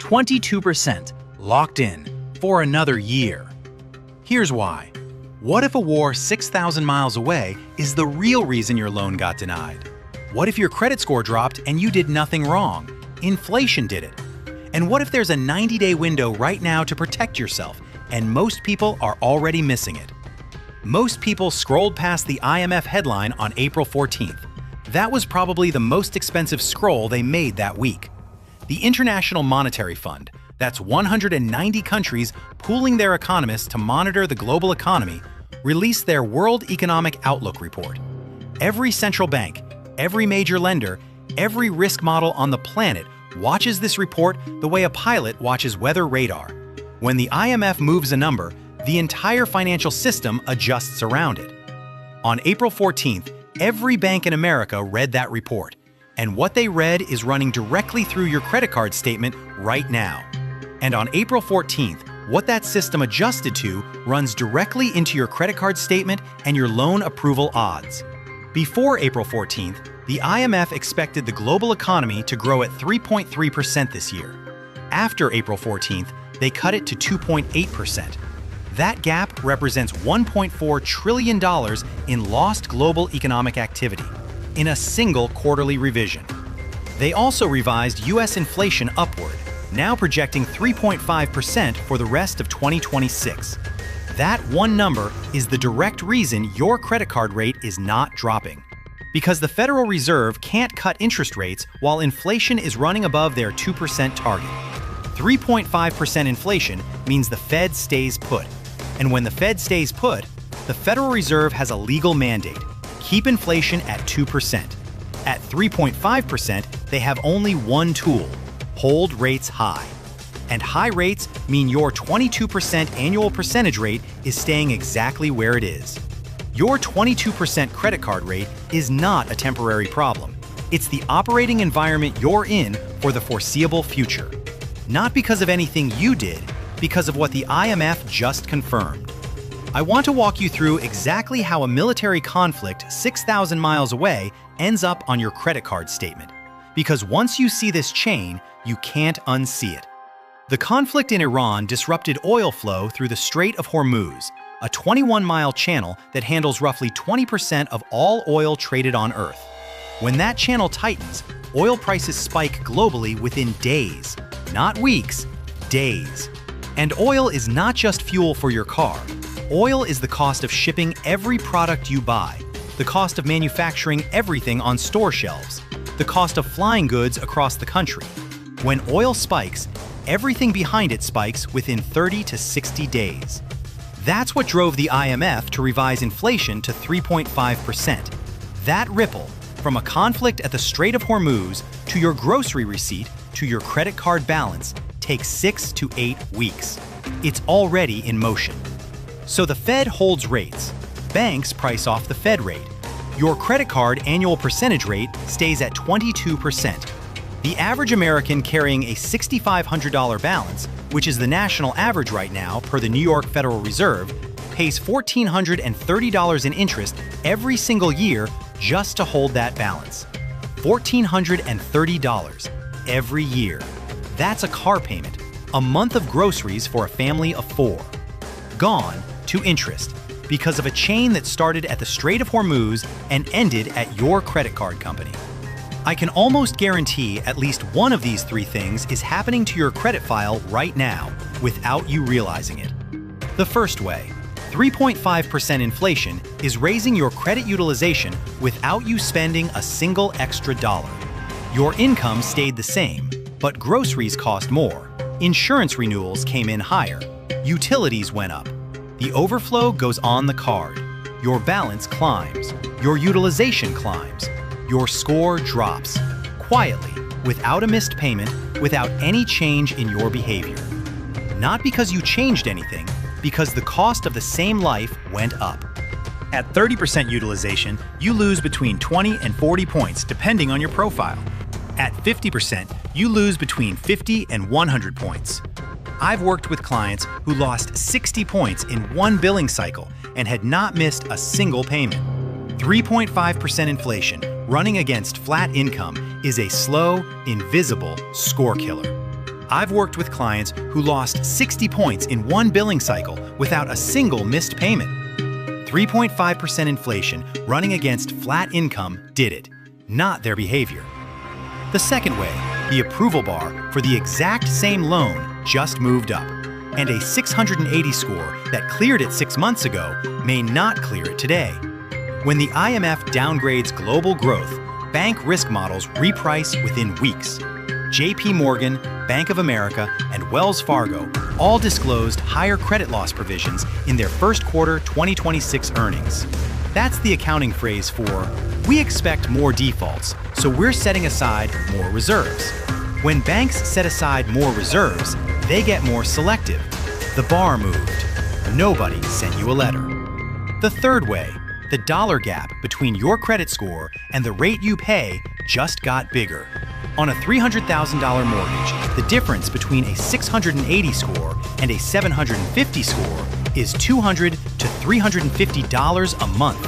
22%, locked in, for another year. Here's why. What if a war 6,000 miles away is the real reason your loan got denied? What if your credit score dropped and you did nothing wrong? Inflation did it. And what if there's a 90-day window right now to protect yourself, and most people are already missing it? Most people scrolled past the IMF headline on April 14th. That was probably the most expensive scroll they made that week. The International Monetary Fund, that's 190 countries pooling their economists to monitor the global economy, released their World Economic Outlook report. Every central bank, every major lender, every risk model on the planet watches this report the way a pilot watches weather radar. When the IMF moves a number, the entire financial system adjusts around it. On April 14th, every bank in America read that report, and what they read is running directly through your credit card statement right now. And on April 14th, what that system adjusted to runs directly into your credit card statement and your loan approval odds. Before April 14th, the IMF expected the global economy to grow at 3.3% this year. After April 14th, they cut it to 2.8%. That gap represents $1.4 trillion in lost global economic activity in a single quarterly revision. They also revised U.S. inflation upward, now projecting 3.5% for the rest of 2026. That one number is the direct reason your credit card rate is not dropping. Because the Federal Reserve can't cut interest rates while inflation is running above their 2% target. 3.5% inflation means the Fed stays put. And when the Fed stays put, the Federal Reserve has a legal mandate: keep inflation at 2%. At 3.5%, they have only one tool: hold rates high. And high rates mean your 22% annual percentage rate is staying exactly where it is. Your 22% credit card rate is not a temporary problem. It's the operating environment you're in for the foreseeable future. Not because of anything you did, because of what the IMF just confirmed. I want to walk you through exactly how a military conflict 6,000 miles away ends up on your credit card statement. Because once you see this chain, you can't unsee it. The conflict in Iran disrupted oil flow through the Strait of Hormuz, a 21-mile channel that handles roughly 20% of all oil traded on Earth. When that channel tightens, oil prices spike globally within days, not weeks, days. And oil is not just fuel for your car. Oil is the cost of shipping every product you buy, the cost of manufacturing everything on store shelves, the cost of flying goods across the country. When oil spikes, everything behind it spikes within 30 to 60 days. That's what drove the IMF to revise inflation to 3.5%. That ripple, from a conflict at the Strait of Hormuz to your grocery receipt to your credit card balance, takes 6 to 8 weeks. It's already in motion. So the Fed holds rates. Banks price off the Fed rate. Your credit card annual percentage rate stays at 22%. The average American carrying a $6,500 balance, which is the national average right now per the New York Federal Reserve, pays $1,430 in interest every single year just to hold that balance. $1,430 every year. That's a car payment, a month of groceries for a family of 4. Gone to interest because of a chain that started at the Strait of Hormuz and ended at your credit card company. I can almost guarantee at least one of these 3 things is happening to your credit file right now without you realizing it. The first way, 3.5% inflation is raising your credit utilization without you spending a single extra dollar. Your income stayed the same, but groceries cost more, insurance renewals came in higher, utilities went up. The overflow goes on the card. Your balance climbs, your utilization climbs. Your score drops, quietly, without a missed payment, without any change in your behavior. Not because you changed anything, because the cost of the same life went up. At 30% utilization, you lose between 20 and 40 points depending on your profile. At 50%, you lose between 50 and 100 points. I've worked with clients who lost 60 points in one billing cycle and had not missed a single payment. 3.5% inflation running against flat income is a slow, invisible score killer. I've worked with clients who lost 60 points in one billing cycle without a single missed payment. 3.5% inflation running against flat income did it, not their behavior. The second way, the approval bar for the exact same loan just moved up, and a 680 score that cleared it 6 months ago may not clear it today. When the IMF downgrades global growth, bank risk models reprice within weeks. JP Morgan, Bank of America, and Wells Fargo all disclosed higher credit loss provisions in their first quarter 2026 earnings. That's the accounting phrase for, we expect more defaults, so we're setting aside more reserves. When banks set aside more reserves, they get more selective. The bar moved. Nobody sent you a letter. The third way, the dollar gap between your credit score and the rate you pay just got bigger. On a $300,000 mortgage, the difference between a 680 score and a 750 score is $200 to $350 a month.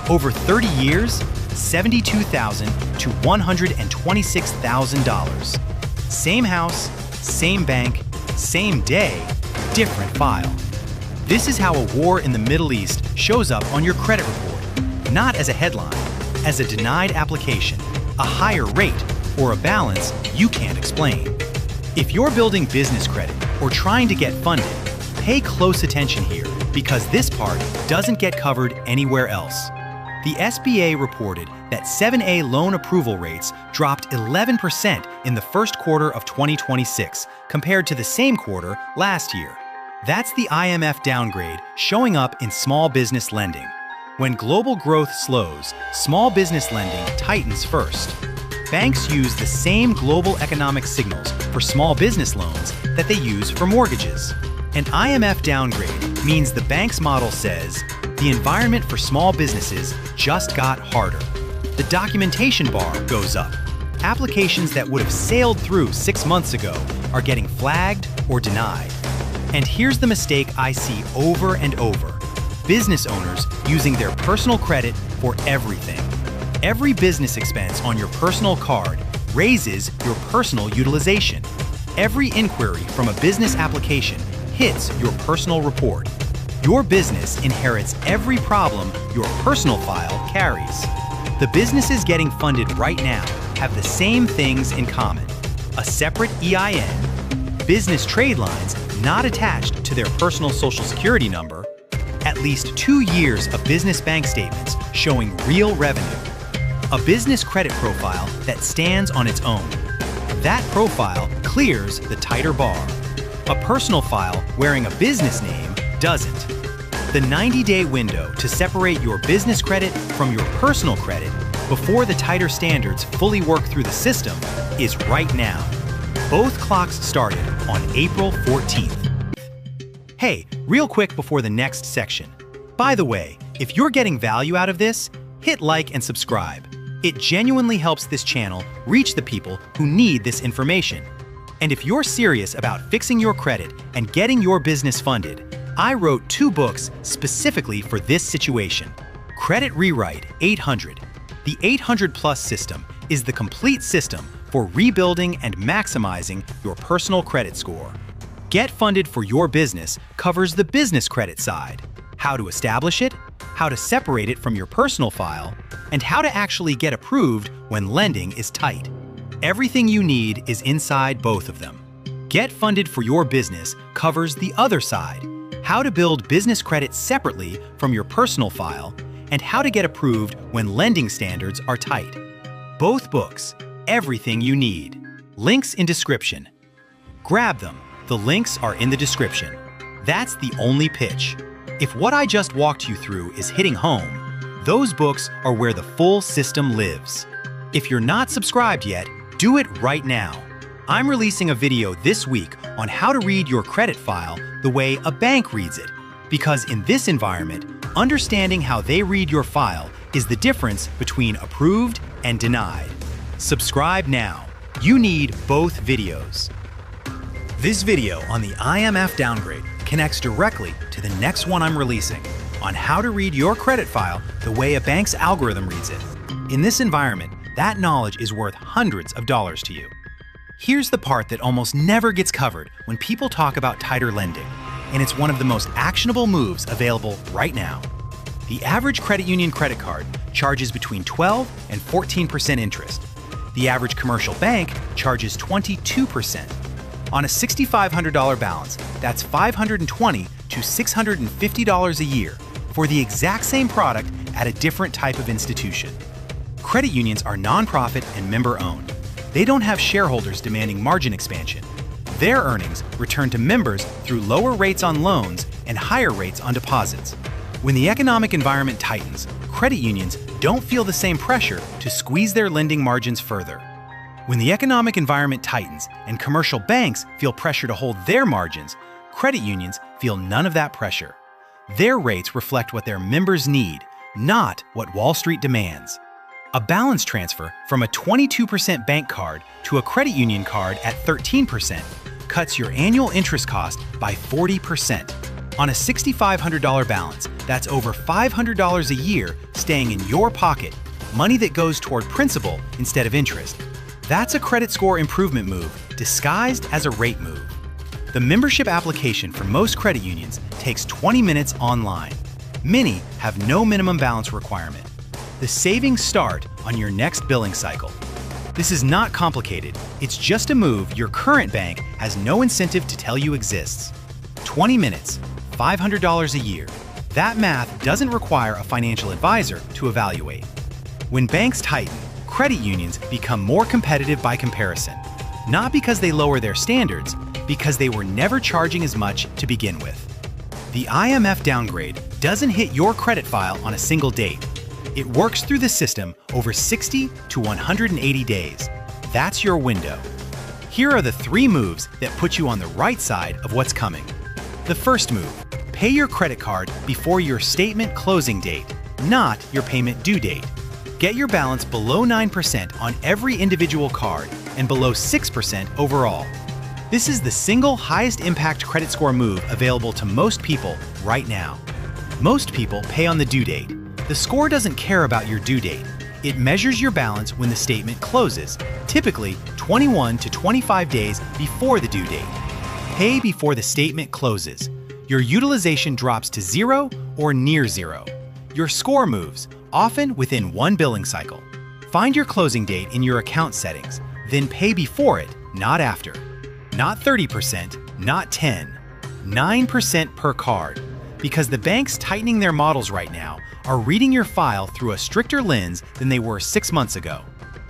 Over 30 years, $72,000 to $126,000. Same house, same bank, same day, different file. This is how a war in the Middle East shows up on your credit report, not as a headline, as a denied application, a higher rate, or a balance you can't explain. If you're building business credit or trying to get funded, pay close attention here because this part doesn't get covered anywhere else. The SBA reported that 7A loan approval rates dropped 11% in the first quarter of 2026 compared to the same quarter last year. That's the IMF downgrade showing up in small business lending. When global growth slows, small business lending tightens first. Banks use the same global economic signals for small business loans that they use for mortgages. An IMF downgrade means the bank's model says the environment for small businesses just got harder. The documentation bar goes up. Applications that would have sailed through 6 months ago are getting flagged or denied. And here's the mistake I see over and over. Business owners using their personal credit for everything. Every business expense on your personal card raises your personal utilization. Every inquiry from a business application hits your personal report. Your business inherits every problem your personal file carries. The businesses getting funded right now have the same things in common: a separate EIN, business trade lines not attached to their personal social security number, at least 2 years of business bank statements showing real revenue, a business credit profile that stands on its own. That profile clears the tighter bar. A personal file wearing a business name doesn't. The 90-day window to separate your business credit from your personal credit before the tighter standards fully work through the system is right now. Both clocks started on April 14th. Hey, real quick before the next section. By the way, if you're getting value out of this, hit like and subscribe. It genuinely helps this channel reach the people who need this information. And if you're serious about fixing your credit and getting your business funded, I wrote 2 books specifically for this situation. Credit Rewrite 800. The 800 Plus system is the complete system for rebuilding and maximizing your personal credit score. Get Funded for Your Business covers the business credit side, how to establish it, how to separate it from your personal file, and how to actually get approved when lending is tight. Everything you need is inside both of them. Get Funded for Your Business covers the other side, how to build business credit separately from your personal file, and how to get approved when lending standards are tight. Both books, everything you need. Links in description. Grab them. The links are in the description. That's the only pitch. If what I just walked you through is hitting home, those books are where the full system lives. If you're not subscribed yet, do it right now. I'm releasing a video this week on how to read your credit file the way a bank reads it, because in this environment, understanding how they read your file is the difference between approved and denied. Subscribe now. You need both videos. This video on the IMF downgrade connects directly to the next one I'm releasing on how to read your credit file the way a bank's algorithm reads it. In this environment, that knowledge is worth hundreds of dollars to you. Here's the part that almost never gets covered when people talk about tighter lending, and it's one of the most actionable moves available right now. The average credit union credit card charges between 12 and 14% interest. The average commercial bank charges 22%. On a $6,500 balance, that's $520 to $650 a year for the exact same product at a different type of institution. Credit unions are nonprofit and member-owned. They don't have shareholders demanding margin expansion. Their earnings return to members through lower rates on loans and higher rates on deposits. When the economic environment tightens, credit unions don't feel the same pressure to squeeze their lending margins further. When the economic environment tightens and commercial banks feel pressure to hold their margins, credit unions feel none of that pressure. Their rates reflect what their members need, not what Wall Street demands. A balance transfer from a 22% bank card to a credit union card at 13% cuts your annual interest cost by 40%. On a $6,500 balance, that's over $500 a year staying in your pocket, money that goes toward principal instead of interest. That's a credit score improvement move disguised as a rate move. The membership application for most credit unions takes 20 minutes online. Many have no minimum balance requirement. The savings start on your next billing cycle. This is not complicated. It's just a move your current bank has no incentive to tell you exists. 20 minutes, $500 a year. That math doesn't require a financial advisor to evaluate. When banks tighten, credit unions become more competitive by comparison. Not because they lower their standards, because they were never charging as much to begin with. The IMF downgrade doesn't hit your credit file on a single date. It works through the system over 60 to 180 days. That's your window. Here are the 3 moves that put you on the right side of what's coming. The first move, pay your credit card before your statement closing date, not your payment due date. Get your balance below 9% on every individual card and below 6% overall. This is the single highest impact credit score move available to most people right now. Most people pay on the due date. The score doesn't care about your due date. It measures your balance when the statement closes, typically 21 to 25 days before the due date. Pay before the statement closes. Your utilization drops to 0 or near 0. Your score moves, often within 1 billing cycle. Find your closing date in your account settings, then pay before it, not after. Not 30%, not 10, 9% per card. Because the banks tightening their models right now are reading your file through a stricter lens than they were 6 months ago.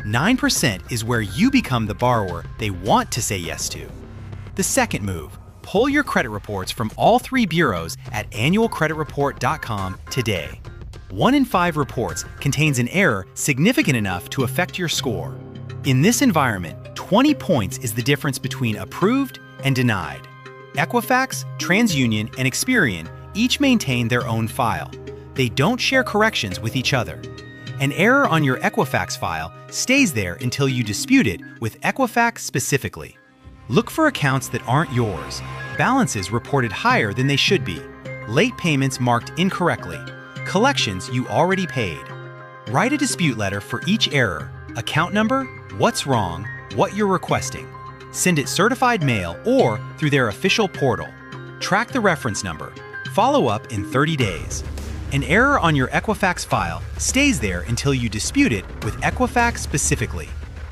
9% is where you become the borrower they want to say yes to. The second move, pull your credit reports from all 3 bureaus at annualcreditreport.com today. 1 in 5 reports contains an error significant enough to affect your score. In this environment, 20 points is the difference between approved and denied. Equifax, TransUnion, and Experian each maintain their own file. They don't share corrections with each other. An error on your Equifax file stays there until you dispute it with Equifax specifically. Look for accounts that aren't yours, balances reported higher than they should be, late payments marked incorrectly, collections you already paid. Write a dispute letter for each error, account number, what's wrong, what you're requesting. Send it certified mail or through their official portal. Track the reference number. Follow up in 30 days. An error on your Equifax file stays there until you dispute it with Equifax specifically.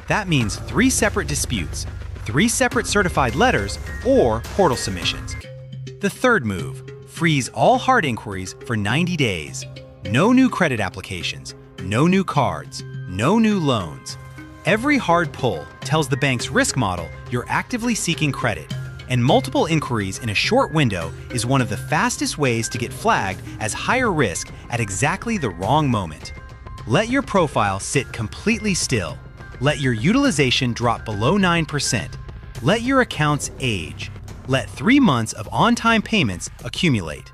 That means 3 separate disputes, 3 separate certified letters, or portal submissions. The third move, freeze all hard inquiries for 90 days. No new credit applications, no new cards, no new loans. Every hard pull tells the bank's risk model you're actively seeking credit, and multiple inquiries in a short window is one of the fastest ways to get flagged as higher risk at exactly the wrong moment. Let your profile sit completely still. Let your utilization drop below 9%. Let your accounts age. Let 3 months of on-time payments accumulate.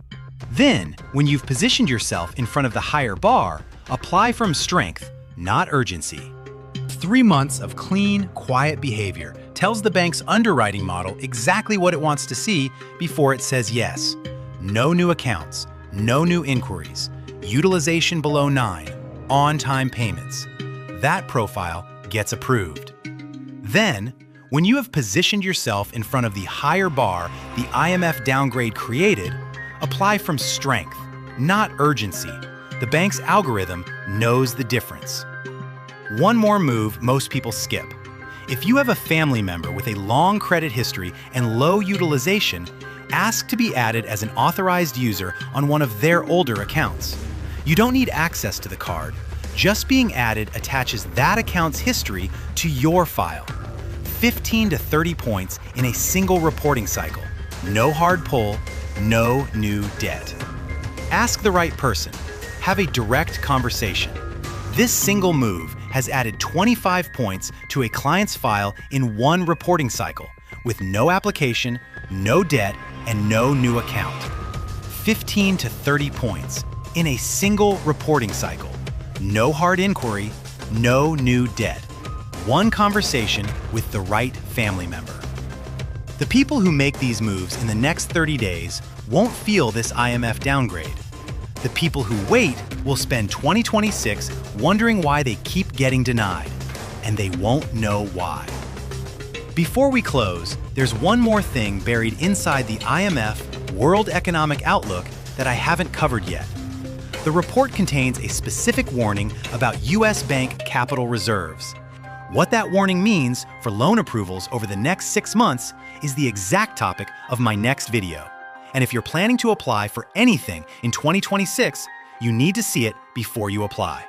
Then, when you've positioned yourself in front of the higher bar, apply from strength, not urgency. 3 months of clean, quiet behavior tells the bank's underwriting model exactly what it wants to see before it says yes. No new accounts, no new inquiries, utilization below 9, on-time payments. That profile gets approved. Then, When you have positioned yourself in front of the higher bar the IMF downgrade created, apply from strength, not urgency. The bank's algorithm knows the difference. One more move most people skip. If you have a family member with a long credit history and low utilization, ask to be added as an authorized user on one of their older accounts. You don't need access to the card. Just being added attaches that account's history to your file. 15 to 30 points in a single reporting cycle. No hard pull, no new debt. Ask the right person. Have a direct conversation. This single move has added 25 points to a client's file in one reporting cycle, with no application, no debt, and no new account. 15 to 30 points in a single reporting cycle. No hard inquiry, no new debt. One conversation with the right family member. The people who make these moves in the next 30 days won't feel this IMF downgrade. The people who wait will spend 2026 wondering why they keep getting denied, and they won't know why. Before we close, there's one more thing buried inside the IMF World Economic Outlook that I haven't covered yet. The report contains a specific warning about U.S. bank capital reserves. What that warning means for loan approvals over the next 6 months is the exact topic of my next video. And if you're planning to apply for anything in 2026, you need to see it before you apply.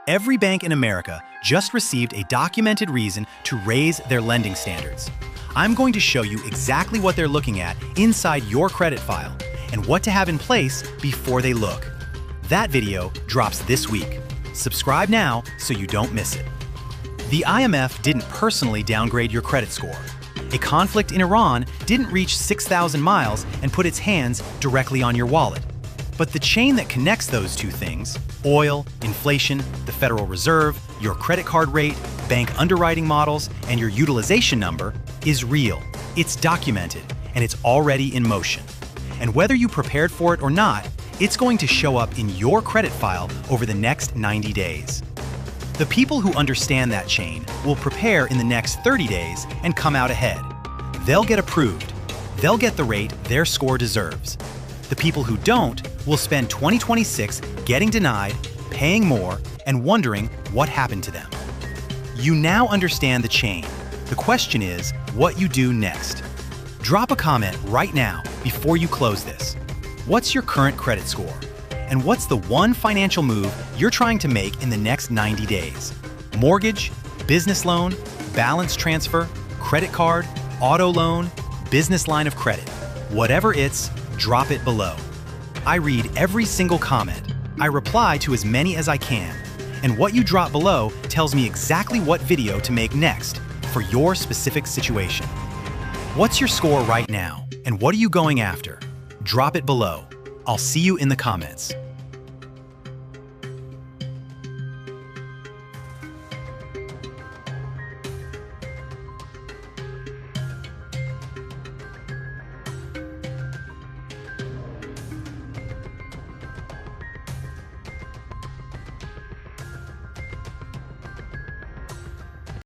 Every bank in America just received a documented reason to raise their lending standards. I'm going to show you exactly what they're looking at inside your credit file and what to have in place before they look. That video drops this week. Subscribe now so you don't miss it. The IMF didn't personally downgrade your credit score. A conflict in Iran didn't reach 6,000 miles and put its hands directly on your wallet. But the chain that connects those two things, oil, inflation, the Federal Reserve, your credit card rate, bank underwriting models, and your utilization number, is real. It's documented, and it's already in motion. And whether you prepared for it or not, it's going to show up in your credit file over the next 90 days. The people who understand that chain will prepare in the next 30 days and come out ahead. They'll get approved. They'll get the rate their score deserves. The people who don't will spend 2026 getting denied, paying more, and wondering what happened to them. You now understand the chain. The question is what you do next. Drop a comment right now before you close this. What's your current credit score? And what's the one financial move you're trying to make in the next 90 days? Mortgage, business loan, balance transfer, credit card, auto loan, business line of credit. Whatever it's, drop it below. I read every single comment. I reply to as many as I can. And what you drop below tells me exactly what video to make next for your specific situation. What's your score right now? And what are you going after? Drop it below. I'll see you in the comments.